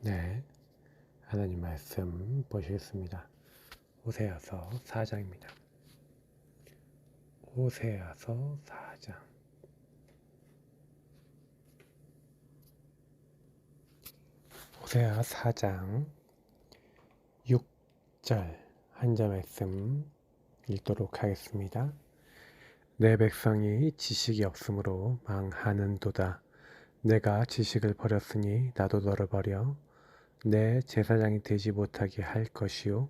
네, 하나님 말씀 보시겠습니다. 호세아서 4장입니다. 호세아서 4장. 호세아 4장 6절 한절 말씀 읽도록 하겠습니다. 내 백성이 지식이 없으므로 망하는도다. 내가 지식을 버렸으니 나도 너를 버려 내 제사장이 되지 못하게 할 것이요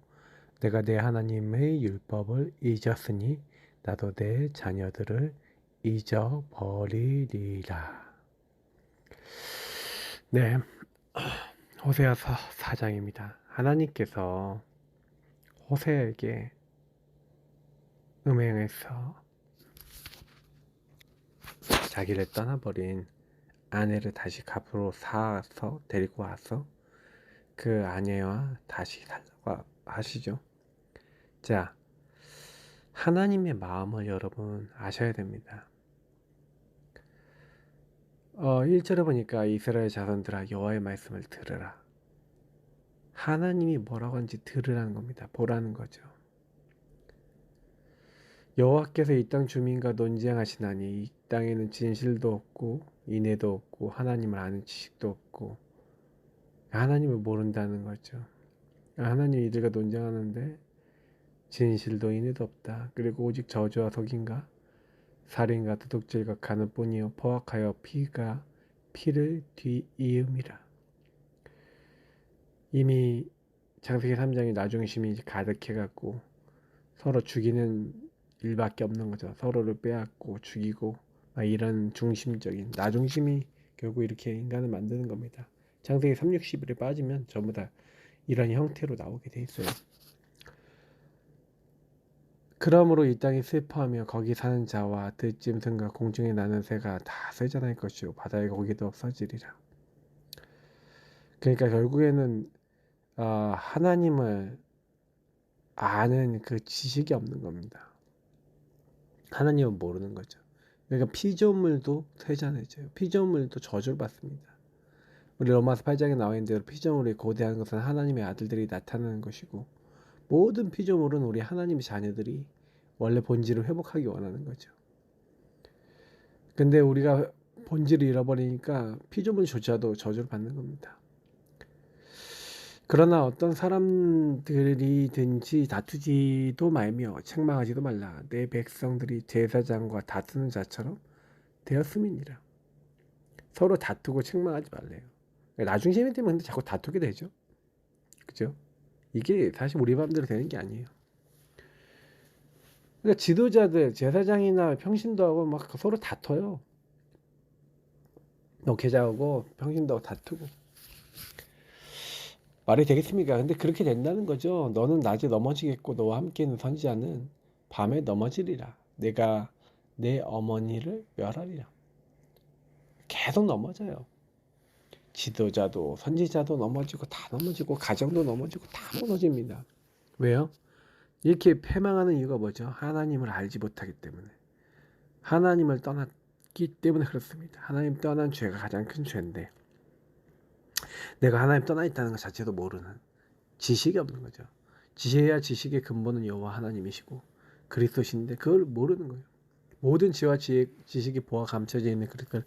내가 내 하나님의 율법을 잊었으니 나도 내 자녀들을 잊어버리리라. 네, 호세아서 4장입니다. 하나님께서 호세에게 음행해서 자기를 떠나버린 아내를 다시 값으로 사서 데리고 와서 그 아내와 다시 살라고 하시죠. 자, 하나님의 마음을 여러분 아셔야 됩니다. 1절에 보니까 이스라엘 자손들아 여호와의 말씀을 들으라. 하나님이 뭐라고 하는지 들으라는 겁니다. 보라는 거죠. 여호와께서 이 땅 주민과 논쟁하시나니 이 땅에는 진실도 없고 인애도 없고 하나님을 아는 지식도 없고 하나님을 모른다는 거죠. 하나님 이들과 논쟁하는데 진실도 인애도 없다. 그리고 오직 저주와 속임과 살인과 도둑질과 간을 뿐이요 포악하여 피를 뒤이음이라. 이미 창세기 3장에 나중심이 가득해갖고 서로 죽이는 일밖에 없는 거죠. 서로를 빼앗고 죽이고 이런 중심적인 나중심이 결국 이렇게 인간을 만드는 겁니다. 창세기 3, 60일에 빠지면 전부 다 이런 형태로 나오게 돼 있어요. 그러므로 이 땅이 슬퍼하며 거기 사는 자와 들짐승과 공중에 나는 새가 다 쇠잔할 것이요 바다의 고기도 없어지리라. 그러니까 결국에는 하나님을 아는 그 지식이 없는 겁니다. 하나님을 모르는 거죠. 그러니까 피조물도 쇠잔해져요. 피조물도 저주를 받습니다. 우리 로마서 8장에 나와 있는 대로 피조물이 고대한 것은 하나님의 아들들이 나타나는 것이고 모든 피조물은 우리 하나님의 자녀들이 원래 본질을 회복하기 원하는 거죠. 근데 우리가 본질을 잃어버리니까 피조물조차도 저주를 받는 겁니다. 그러나 어떤 사람들이든지 다투지도 말며 책망하지도 말라. 내 백성들이 제사장과 다투는 자처럼 되었음이니라. 서로 다투고 책망하지 말래요. 나중심이 되면 근데 자꾸 다투게 되죠. 그죠? 이게 사실 우리 마음대로 되는 게 아니에요. 그러니까 지도자들, 제사장이나 평신도하고 막 서로 다퉈요. 목회자하고 평신도하고 다투고. 말이 되겠습니까? 근데 그렇게 된다는 거죠. 너는 낮에 넘어지겠고 너와 함께 있는 선지자는 밤에 넘어지리라. 내가 내 어머니를 멸하리라. 계속 넘어져요. 지도자도 선지자도 넘어지고 다 넘어지고 가정도 넘어지고 다 무너집니다. 왜요? 이렇게 패망하는 이유가 뭐죠? 하나님을 알지 못하기 때문에. 하나님을 떠났기 때문에 그렇습니다. 하나님 떠난 죄가 가장 큰 죄인데 내가 하나님 떠나 있다는 것 자체도 모르는 지식이 없는 거죠. 지식의 근본은 여호와 하나님이시고 그리스도신데 그걸 모르는 거예요. 모든 지혜와 지식이 보아 감춰져 있는 그걸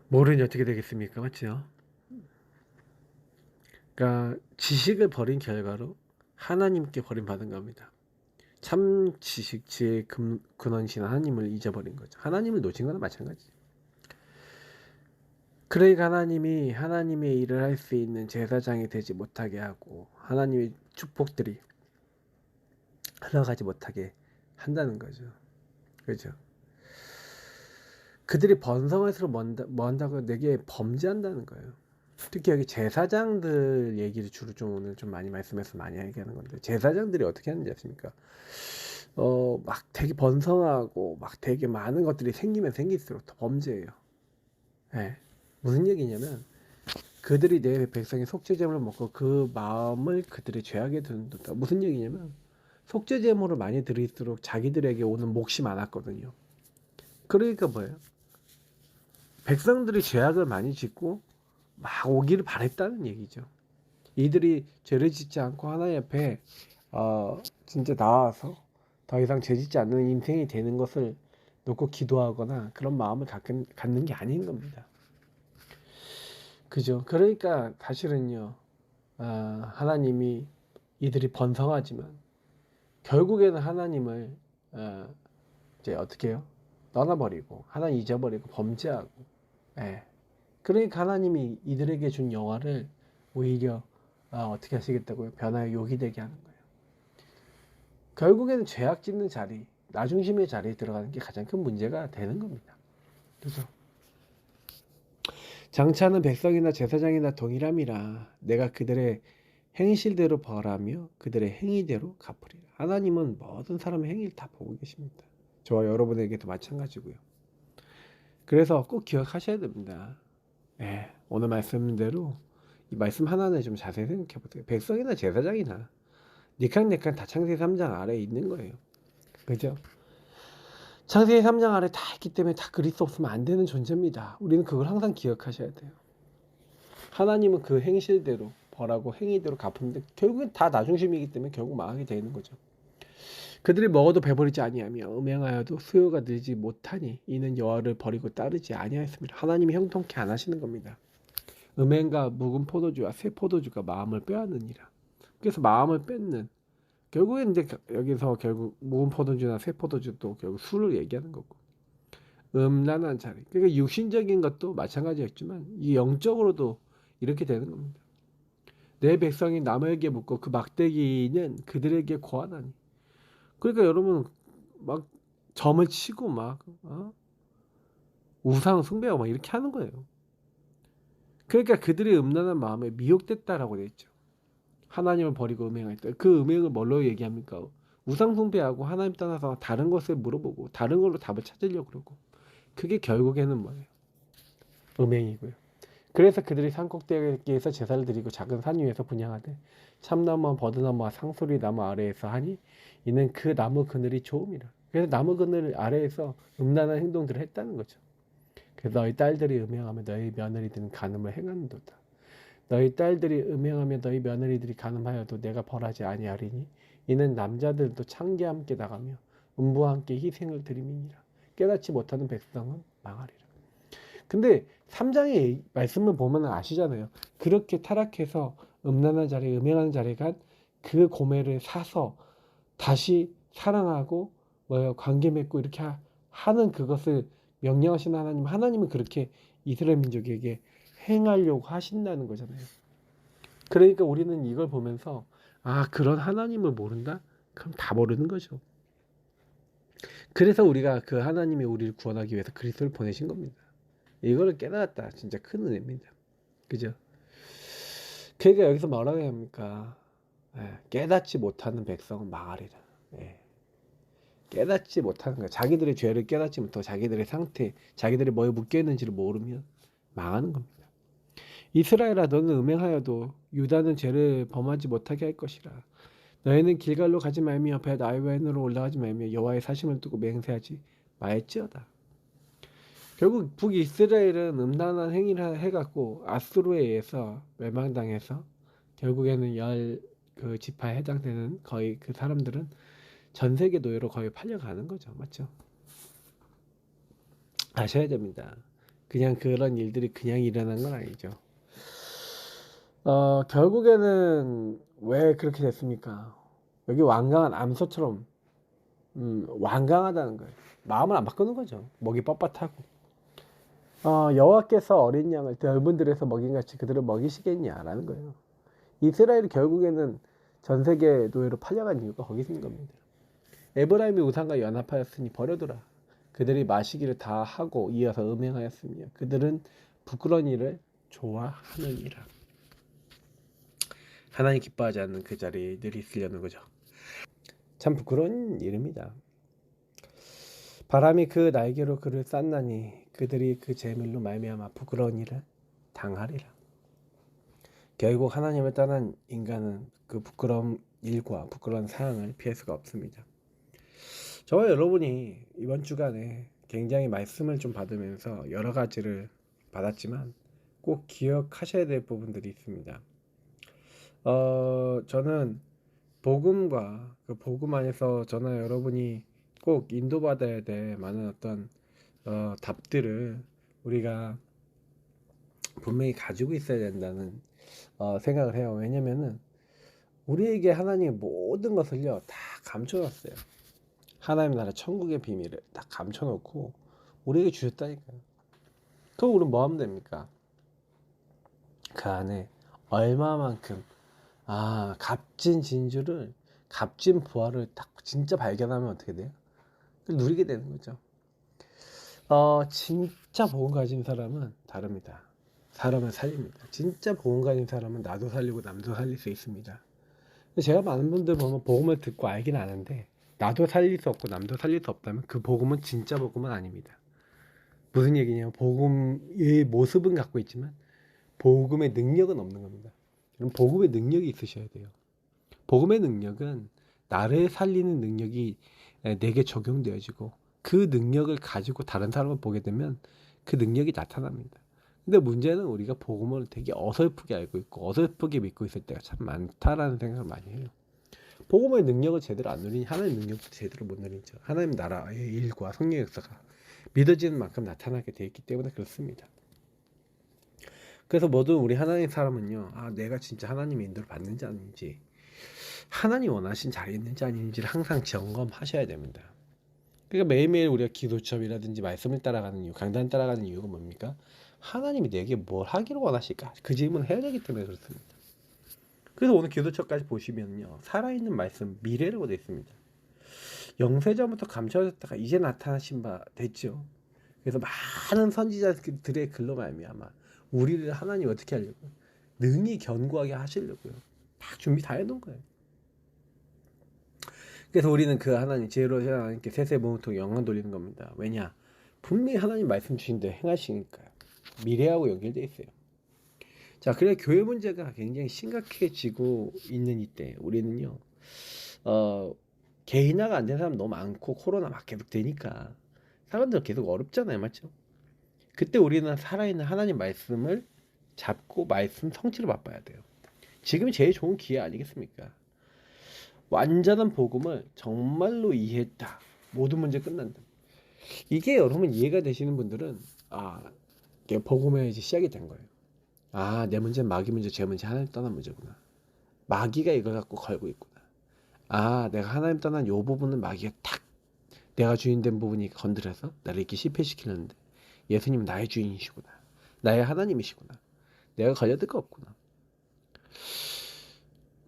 모르니 어떻게 되겠습니까? 맞죠? 그러니까 지식을 버린 결과로 하나님께 버림받은 겁니다. 참 지식, 지혜의 근원신 하나님을 잊어버린 거죠. 하나님을 놓친 거나 마찬가지죠. 그러니까 하나님이 하나님의 일을 할 수 있는 제사장이 되지 못하게 하고 하나님의 축복들이 흘러가지 못하게 한다는 거죠. 그렇죠? 그들이 번성할수록 먼다고 내게 범죄한다는 거예요. 특히 여기 제사장들 얘기를 주로 좀 오늘 좀 많이 말씀해서 많이 얘기하는 건데 제사장들이 어떻게 하는지 아십니까? 막 되게 번성하고 막 되게 많은 것들이 생기면 생길수록 더 범죄예요. 네. 무슨 얘기냐면 그들이 내 백성의 속죄제물을 먹고 그 마음을 그들의 죄악에 두는다. 무슨 얘기냐면 속죄제물을 많이 드릴수록 자기들에게 오는 몫이 많았거든요. 그러니까 뭐예요? 백성들이 죄악을 많이 짓고 막 오기를 바랬다는 얘기죠. 이들이 죄를 짓지 않고 하나님 앞에 진짜 나와서 더 이상 죄 짓지 않는 인생이 되는 것을 놓고 기도하거나 그런 마음을 갖는 게 아닌 겁니다. 그죠? 그러니까 사실은요, 하나님이 이들이 번성하지만 결국에는 하나님을 이제 어떻게 해요? 떠나버리고 하나님 잊어버리고 범죄하고, 예. 그러니까 하나님이 이들에게 준 영화를 오히려 어떻게 하시겠다고요? 변화의 욕이 되게 하는 거예요. 결국에는 죄악 짓는 자리, 나 중심의 자리에 들어가는 게 가장 큰 문제가 되는 겁니다. 그죠? 장차는 백성이나 제사장이나 동일함이라 내가 그들의 행실대로 벌하며 그들의 행위대로 갚으리라. 하나님은 모든 사람의 행위를 다 보고 계십니다. 저와 여러분에게도 마찬가지고요. 그래서 꼭 기억하셔야 됩니다. 네, 오늘 말씀대로 이 말씀 하나는 좀 자세히 생각해 보세요. 백성이나 제사장이나 니캉니캉 다 창세기 3장 아래에 있는 거예요. 그죠? 창세기 3장 아래 다 있기 때문에 다 그리스도 없으면 안 되는 존재입니다. 우리는 그걸 항상 기억하셔야 돼요. 하나님은 그 행실대로 벌하고 행위대로 갚는데 결국엔 다 나 중심이기 때문에 결국 망하게 되는 거죠. 그들이 먹어도 배부르지 아니하며 음행하여도 수요가 늘지 못하니 이는 여호와를 버리고 따르지 아니하였습니다. 하나님이 형통케 안 하시는 겁니다. 음행과 묵은 포도주와 새 포도주가 마음을 빼앗느니라. 그래서 마음을 뺏는, 결국엔 이제 여기서 결국 묵은 포도주나 새 포도주도 결국 술을 얘기하는 거고, 음란한 자리, 그러니까 육신적인 것도 마찬가지였지만 이 영적으로도 이렇게 되는 겁니다. 내 백성이 남에게 묻고 그 막대기는 그들에게 고하나니. 그러니까 여러분 막 점을 치고 막 우상 숭배하고 막 이렇게 하는 거예요. 그러니까 그들의 음란한 마음에 미혹됐다라고 되어 있죠. 하나님을 버리고 음행했다. 그 음행을 뭘로 얘기합니까? 우상 숭배하고 하나님 떠나서 다른 것을 물어보고 다른 걸로 답을 찾으려고 그러고, 그게 결국에는 뭐예요? 음행이고요. 그래서 그들이 산꼭대기에서 제사를 드리고 작은 산 위에서 분향하되 참나무와 버드나무와 상소리 나무 아래에서 하니 이는 그 나무 그늘이 좋음이라. 그래서 나무 그늘 아래에서 음란한 행동들을 했다는 거죠. 그래서 너희 딸들이 음행하며 너희 며느리들은 간음을 행하는도다. 너희 딸들이 음행하며 너희 며느리들이 간음하여도 내가 벌하지 아니하리니 이는 남자들도 창기와 함께 나가며 음부와 함께 희생을 드림이니라. 깨닫지 못하는 백성은 망하리라. 근데 3장의 말씀을 보면 아시잖아요. 그렇게 타락해서 음란한 자리에 음행하는 자리에 간 그 고매를 사서 다시 사랑하고 관계 맺고 이렇게 하는 그것을 명령하시는 하나님은 그렇게 이스라엘 민족에게 행하려고 하신다는 거잖아요. 그러니까 우리는 이걸 보면서 그런 하나님을 모른다? 그럼 다 모르는 거죠. 그래서 우리가 그 하나님이 우리를 구원하기 위해서 그리스도를 보내신 겁니다. 이거를 깨달았다. 진짜 큰 은혜입니다. 그죠? 그러니까 여기서 뭐라고 합니까? 깨닫지 못하는 백성은 망하리라. 깨닫지 못하는 거야. 자기들의 죄를 깨닫지 못하고 자기들의 상태, 자기들이 뭐에 묶여있는지를 모르면 망하는 겁니다. 이스라엘아, 너는 음행하여도 유다는 죄를 범하지 못하게 할 것이라. 너희는 길갈로 가지 말며 벳 아이웬으로 올라가지 말며 여호와의 사심을 두고 맹세하지 말지어다. 결국 북이스라엘은 음란한 행위를 해갖고 아수르에 의해서 멸망당해서 결국에는 그 지파에 해당되는 거의 그 사람들은 전 세계 노예로 거의 팔려가는 거죠. 맞죠? 아셔야 됩니다. 그냥 그런 일들이 그냥 일어난 건 아니죠. 결국에는 왜 그렇게 됐습니까? 여기 완강한 암소처럼 완강하다는 거예요. 마음을 안 바꾸는 거죠. 목이 뻣뻣하고. 여호와께서 어린 양을 넓은 들에서 먹인같이 그들을 먹이시겠냐라는 거예요. 이스라엘이 결국에는 전 세계 노예로 팔려간 이유가 거기 있는 겁니다. 에브라임이 우상과 연합하였으니 버려두라. 그들이 마시기를 다 하고 이어서 음행하였으며 그들은 부끄러운 일을 좋아하느니라. 하나님 기뻐하지 않는 그 자리에 늘 있으려는 거죠. 참 부끄러운 일입니다. 바람이 그 날개로 그를 쌌나니 그들이 그 재물로 말미암아 부끄러운 일을 당하리라. 결국 하나님을 떠난 인간은 그 부끄러운 일과 부끄러운 상황을 피할 수가 없습니다. 저와 여러분이 이번 주간에 굉장히 말씀을 좀 받으면서 여러 가지를 받았지만 꼭 기억하셔야 될 부분들이 있습니다. 저는 복음과 그 복음 안에서 저나 여러분이 꼭 인도받아야 될 많은 어떤 답들을 우리가 분명히 가지고 있어야 된다는 생각을 해요. 왜냐면은 우리에게 하나님의 모든 것을요 다 감춰놨어요. 하나님 나라 천국의 비밀을 다 감춰놓고 우리에게 주셨다니까요. 그럼 우리는 뭐 하면 됩니까? 그 안에 얼마만큼 값진 진주를, 값진 부활을 딱 진짜 발견하면 어떻게 돼요? 누리게 되는 거죠. 진짜 복음 가진 사람은 다릅니다. 사람을 살립니다. 진짜 복음 가진 사람은 나도 살리고 남도 살릴 수 있습니다. 제가 많은 분들 보면 복음을 듣고 알긴 아는데 나도 살릴 수 없고 남도 살릴 수 없다면 그 복음은 진짜 복음은 아닙니다. 무슨 얘기냐면 복음의 모습은 갖고 있지만 복음의 능력은 없는 겁니다. 그럼 복음의 능력이 있으셔야 돼요. 복음의 능력은 나를 살리는 능력이 내게 적용되어지고 그 능력을 가지고 다른 사람을 보게 되면 그 능력이 나타납니다. 근데 문제는 우리가 복음을 되게 어설프게 알고 있고 어설프게 믿고 있을 때가 참 많다라는 생각을 많이 해요. 복음의 능력을 제대로 안 누리니 하나님의 능력도 제대로 못 누리죠. 하나님 나라의 일과 성령의 역사가 믿어지는 만큼 나타나게 되어 있기 때문에 그렇습니다. 그래서 모든 우리 하나님 사람은요, 내가 진짜 하나님의 인도를 받는지 아닌지, 하나님 원하신 자리에 있는지 아닌지를 항상 점검하셔야 됩니다. 그러니까 매일매일 우리가 기도첩이라든지 말씀을 따라가는 이유, 강단 따라가는 이유가 뭡니까? 하나님이 내게 뭘 하기를 원하실까? 그 질문을 해야 되기 때문에 그렇습니다. 그래서 오늘 기도첩까지 보시면요, 살아있는 말씀, 미래라고 되어 있습니다. 영세전부터 감춰졌다가 이제 나타나신 바 됐죠. 그래서 많은 선지자들의 글로 말미암아 우리를 하나님 어떻게 하려고요? 능히 견고하게 하시려고요. 막 준비 다 해놓은 거예요. 그래서 우리는 그 하나님 제로 하나님께 세세 몸통 영광 돌리는 겁니다. 왜냐? 분명히 하나님 말씀 주신데 행하시니까요. 미래하고 연결되어 있어요. 자, 그래 교회 문제가 굉장히 심각해지고 있는 이때 우리는요. 개인화가 안 된 사람 너무 많고 코로나 막 계속 되니까 사람들 계속 어렵잖아요, 맞죠? 그때 우리는 살아있는 하나님 말씀을 잡고 말씀 성취를 맛봐야 돼요. 지금이 제일 좋은 기회 아니겠습니까? 완전한 복음을 정말로 이해했다. 모든 문제 끝난다. 이게 여러분 이해가 되시는 분들은 이게 복음의 이제 시작이 된 거예요. 내 문제는 마귀 문제, 제 문제 하나님 떠난 문제구나. 마귀가 이걸 갖고 걸고 있구나. 내가 하나님 떠난 요 부분은 마귀가 탁 내가 주인 된 부분이 건드려서 나를 이렇게 실패시키는데 예수님은 나의 주인이시구나. 나의 하나님이시구나. 내가 걸려들 거 없구나.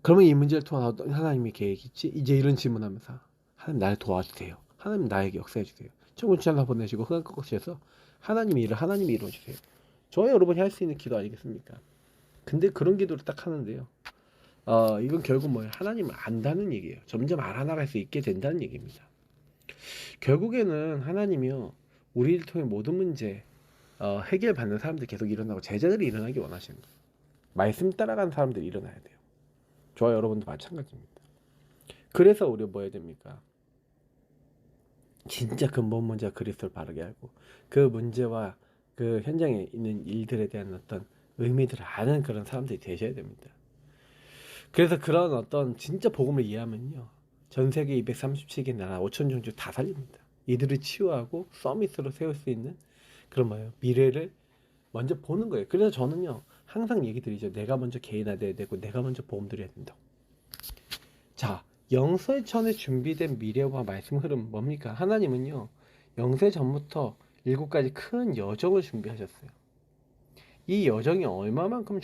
그러면 이 문제를 통한 어떤 하나님의 계획이 있지? 이제 이런 질문하면서 하나님 나를 도와주세요. 하나님 나에게 역사해주세요. 천군천사 보내시고 흑암 꺾으셔서 하나님의 일을 하나님이 이루어주세요. 저와 여러분이 할 수 있는 기도 아니겠습니까? 근데 그런 기도를 딱 하는데요. 이건 결국 뭐예요? 하나님을 안다는 얘기예요. 점점 알아나갈 수 있게 된다는 얘기입니다. 결국에는 하나님이요. 우리를 통해 모든 문제 해결받는 사람들이 계속 일어나고 제자들이 일어나기 원하시는 거예요. 말씀 따라가는 사람들이 일어나야 돼요. 저와 여러분도 마찬가지입니다. 그래서 우리가 뭐 해야 됩니까? 진짜 근본 문제와 그리스도를 바르게 알고 그 문제와 그 현장에 있는 일들에 대한 어떤 의미들을 아는 그런 사람들이 되셔야 됩니다. 그래서 그런 어떤 진짜 복음을 이해하면요. 전 세계 237개 나라 5천 종족 다 살립니다. 이들을 치유하고 서밋으로 세울 수 있는 그런 뭐예요? 미래를 먼저 보는 거예요. 그래서 저는요. 항상 얘기 드리죠. 내가 먼저 개인화돼야 되고 내가 먼저 보험 드려야 된다고. 자, 영세전에 준비된 미래와 말씀 흐름 뭡니까? 하나님은요. 영세 전부터 7가지 큰 여정을 준비하셨어요. 이 여정이 얼마만큼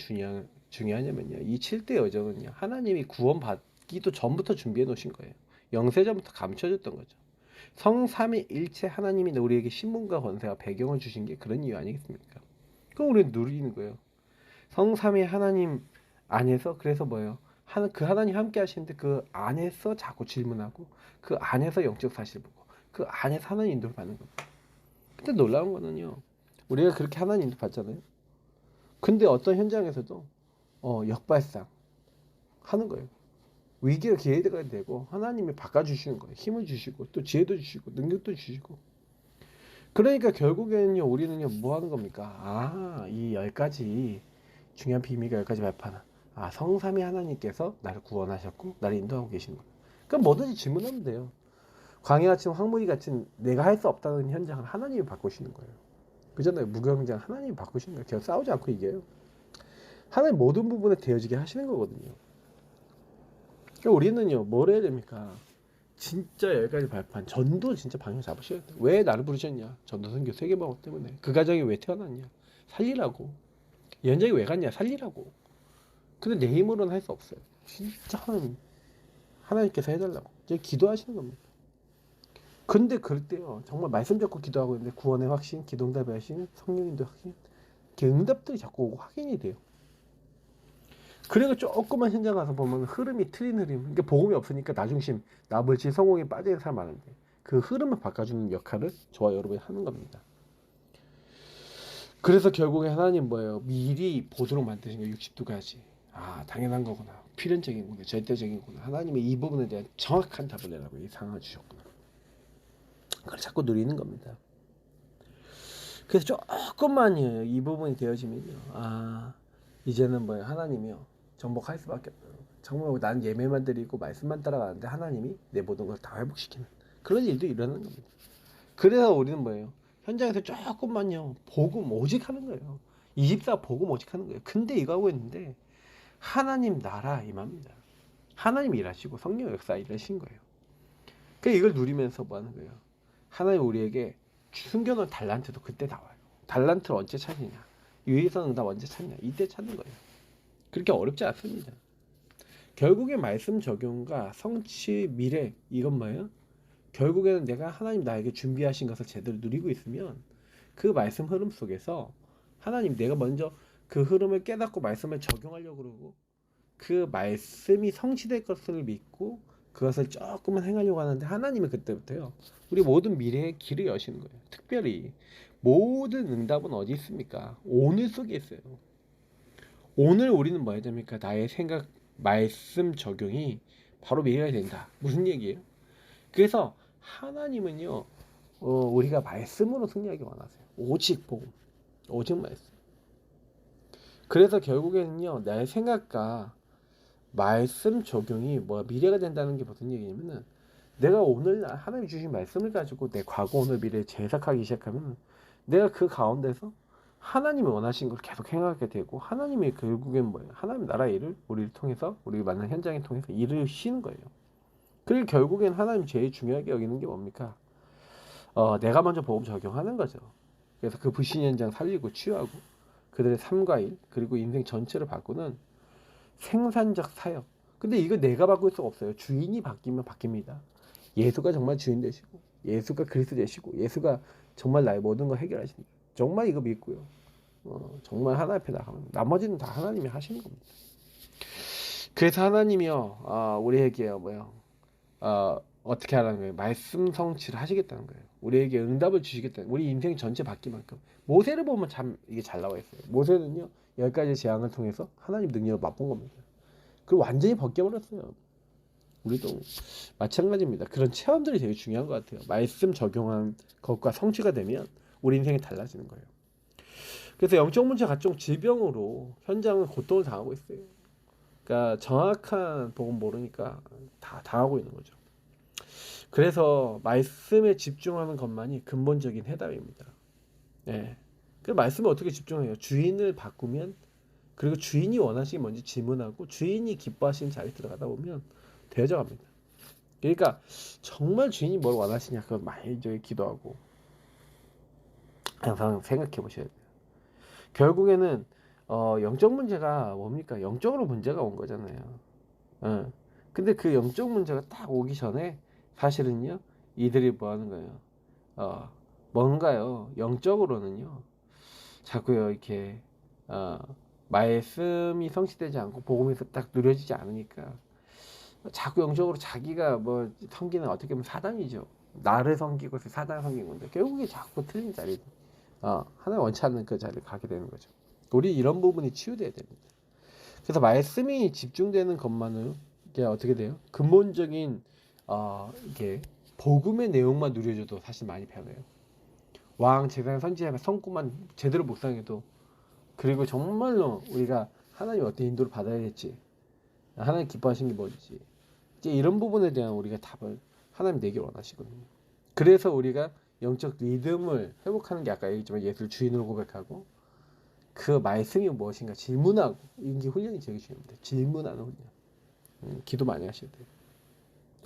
중요하냐면요. 이 7대 여정은요. 하나님이 구원받기도 전부터 준비해 놓으신 거예요. 영세전부터 감춰졌던 거죠. 성삼위일체 하나님이 우리에게 신분과 권세와 배경을 주신 게 그런 이유 아니겠습니까? 그럼 우리는 누리는 거예요. 성삼위 하나님 안에서 그래서 뭐예요? 그 하나님 함께 하시는데 그 안에서 자꾸 질문하고 그 안에서 영적 사실 보고 그 안에서 하나님 인도를 받는 겁니다. 근데 놀라운 거는요. 우리가 그렇게 하나님 인도 받잖아요. 근데 어떤 현장에서도 역발상 하는 거예요. 위기가 기회가 되고 하나님이 바꿔주시는 거예요. 힘을 주시고 또 지혜도 주시고 능력도 주시고 그러니까 결국에는요, 우리는요, 뭐 하는 겁니까? 아, 이 10가지 중요한 비밀과 10가지 발판은, 아, 성삼위 하나님께서 나를 구원하셨고, 나를 인도하고 계시는 거예요. 그럼 뭐든지 질문하면 돼요. 광야 같은 황무지 같은 내가 할 수 없다는 현장을 하나님이 바꾸시는 거예요. 그잖아요. 무경쟁 하나님이 바꾸시는 거예요. 계속 싸우지 않고 이겨요. 하나님 모든 부분에 되어지게 하시는 거거든요. 그러니까 우리는요, 뭘 해야 됩니까? 진짜 10가지 발판, 전도 진짜 방향 잡으셔야 돼요. 왜 나를 부르셨냐? 전도 선교 세계방어 때문에. 그 가정이 왜 태어났냐? 살리라고. 이 현장이 왜 갔냐? 살리라고. 근데 내 힘으로는 할 수 없어요. 진짜 하나님께서 해달라고. 이제 기도하시는 겁니다. 근데 그럴 때요, 정말 말씀 잡고 기도하고 있는데 구원의 확신, 기도응답의 확신, 성령님도 확신, 이렇게 응답들이 자꾸 오고 확인이 돼요. 그리고 조금만 현장 가서 보면 흐름이 틀린 흐름. 그러니까 복음이 없으니까 나중심, 나불치, 성공에 빠지는 사람 많은데 그 흐름을 바꿔주는 역할을 저와 여러분이 하는 겁니다. 그래서 결국에 하나님 뭐예요? 미리 보도록 만드신 거예요. 62가지. 아, 당연한 거구나. 필연적인 거구나. 절대적인 거구나. 하나님의 이 부분에 대한 정확한 답을 내라고 이 상황을 주셨구나. 그걸 자꾸 누리는 겁니다. 그래서 조금만이에요. 이 부분이 되어지면요. 아, 이제는 뭐예요? 하나님이요. 정복할 수밖에 없어요. 정말 난 예매만 드리고 말씀만 따라가는데 하나님이 내 모든 걸 다 회복시키는 그런 일도 일어나는 겁니다. 그래서 우리는 뭐예요? 현장에서 조금만요. 복음 오직 하는 거예요. 24 복음 오직 하는 거예요. 근데 이거 하고 있는데 하나님 나라 임합니다. 하나님 일하시고 성령 역사 일하신 거예요. 그러니까 이걸 누리면서 뭐 하는 거예요? 하나님 우리에게 숨겨놓은 달란트도 그때 나와요. 달란트를 언제 찾느냐? 유의성 응답 언제 찾냐? 이때 찾는 거예요. 그렇게 어렵지 않습니다. 결국에 말씀 적용과 성취 미래 이건 뭐예요? 결국에는 내가 하나님 나에게 준비하신 것을 제대로 누리고 있으면 그 말씀 흐름 속에서 하나님 내가 먼저 그 흐름을 깨닫고 말씀을 적용하려고 그러고 그 말씀이 성취될 것을 믿고 그것을 조금만 행하려고 하는데 하나님은 그때부터요 우리 모든 미래의 길을 여시는 거예요. 특별히 모든 응답은 어디 있습니까? 오늘 속에 있어요. 오늘 우리는 뭐 해야 됩니까? 나의 생각, 말씀 적용이 바로 미래가 된다. 무슨 얘기예요? 그래서 하나님은요, 우리가 말씀으로 승리하기 원하세요. 오직 복음, 오직 말씀. 그래서 결국에는요, 나의 생각과 말씀 적용이 뭐 미래가 된다는 게 무슨 얘기냐면은 내가 오늘 하나님 주신 말씀을 가지고 내 과거, 오늘, 미래를 재해석하기 시작하면 내가 그 가운데서 하나님이 원하신 걸 계속 행하게 되고 하나님이 결국엔 뭐예요? 하나님 나라 일을 우리를 통해서 우리 만난 현장을 통해서 이루시는 거예요. 그리고 결국엔 하나님 제일 중요하게 여기는 게 뭡니까? 내가 먼저 복음 적용하는 거죠. 그래서 그 불신 현장 살리고 치유하고 그들의 삶과 일 그리고 인생 전체를 바꾸는 생산적 사역. 근데 이거 내가 바꿀 수가 없어요. 주인이 바뀌면 바뀝니다. 예수가 정말 주인 되시고 예수가 그리스도 되시고 예수가 정말 나의 모든 걸 해결하시는 거예요. 정말 이거 믿고요. 정말 하나 앞에 나가면 나머지는 다 하나님이 하시는 겁니다. 그래서 하나님이요, 우리에게요, 어떻게 하라는 거예요? 말씀 성취를 하시겠다는 거예요. 우리에게 응답을 주시겠다는, 우리 인생 전체 바뀌만큼. 모세를 보면 참 이게 잘 나와 있어요. 모세는요, 10가지 재앙을 통해서 하나님 능력을 맛본 겁니다. 그리고 완전히 벗겨버렸어요. 우리도 마찬가지입니다. 그런 체험들이 되게 중요한 것 같아요. 말씀 적용한 것과 성취가 되면 우리 인생이 달라지는 거예요. 그래서 영적 문제 각종 질병으로 현장은 고통을 당하고 있어요. 그러니까 정확한 복음 모르니까 다 당하고 있는 거죠. 그래서 말씀에 집중하는 것만이 근본적인 해답입니다. 예. 그 말씀에 어떻게 집중해요? 주인을 바꾸면 그리고 주인이 원하시기 뭔지 질문하고 주인이 기뻐하시는 자리에 들어가다 보면 되어져 갑니다. 그러니까 정말 주인이 뭘 원하시냐 그걸 많이 기도하고 항상 생각해 보셔야 돼요. 결국에는 영적 문제가 뭡니까? 영적으로 문제가 온 거잖아요. 근데 그 영적 문제가 딱 오기 전에 사실은요 이들이 뭐 하는 거예요? 뭔가요? 영적으로는요 자꾸요 이렇게 말씀이 성취되지 않고 복음에서 딱 누려지지 않으니까 자꾸 영적으로 자기가 뭐 섬기는 어떻게 보면 사단이죠. 나를 섬기고 사단을 섬긴 건데 결국에 자꾸 틀린 자리 하나님 원치 않는 그 자리를 가게 되는 거죠. 우리 이런 부분이 치유돼야 됩니다. 그래서 말씀이 집중되는 것만으로 이게 어떻게 돼요? 근본적인 이게 복음의 내용만 누려줘도 사실 많이 변해요. 왕, 제사장, 선지자의 성구만 제대로 묵상해도, 그리고 정말로 우리가 하나님 어떤 인도를 받아야 될지, 하나님 기뻐하시는 게 뭔지, 이제 이런 부분에 대한 우리가 답을 하나님 내게 원하시거든요. 그래서 우리가 영적 리듬을 회복하는 게, 아까 얘기했지만 예수를 주인으로 고백하고 그 말씀이 무엇인가 질문하고, 이게 훈련이 되게 중요합니다. 질문하는 훈련. 기도 많이 하셔야 돼요.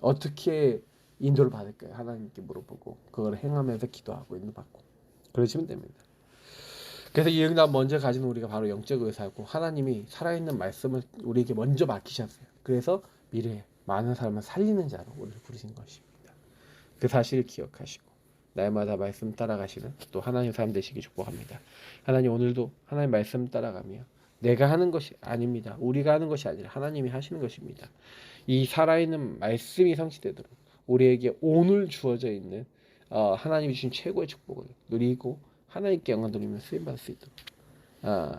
어떻게 인도를 받을까요? 하나님께 물어보고 그걸 행하면서 기도하고 인도받고 그러시면 됩니다. 그래서 이 응답 먼저 가진 우리가 바로 영적 의사고, 하나님이 살아있는 말씀을 우리에게 먼저 맡기셨어요. 그래서 미래에 많은 사람을 살리는 자로 우리를 부르신 것입니다. 그 사실을 기억하시고 날마다 말씀 따라가시는 또 하나님 사람 되시기 축복합니다. 하나님, 오늘도 하나님 말씀 따라가며 내가 하는 것이 아닙니다. 우리가 하는 것이 아니라 하나님이 하시는 것입니다. 이 살아있는 말씀이 성취되도록 우리에게 오늘 주어져 있는 하나님이 주신 최고의 축복을 누리고 하나님께 영광 돌리며 쓰임받을 수 있도록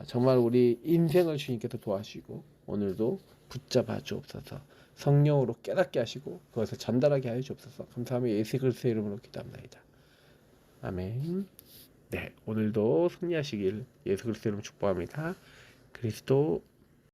정말 우리 인생을 주님께서 도와주시고 오늘도 붙잡아 주옵소서. 성령으로 깨닫게 하시고 그것을 전달하게 하여 주옵소서. 감사하며 예수 그리스도의 이름으로 기도합니다. 아멘. 네, 오늘도 승리하시길 예수 그리스도의 이름으로 축복합니다. 그리스도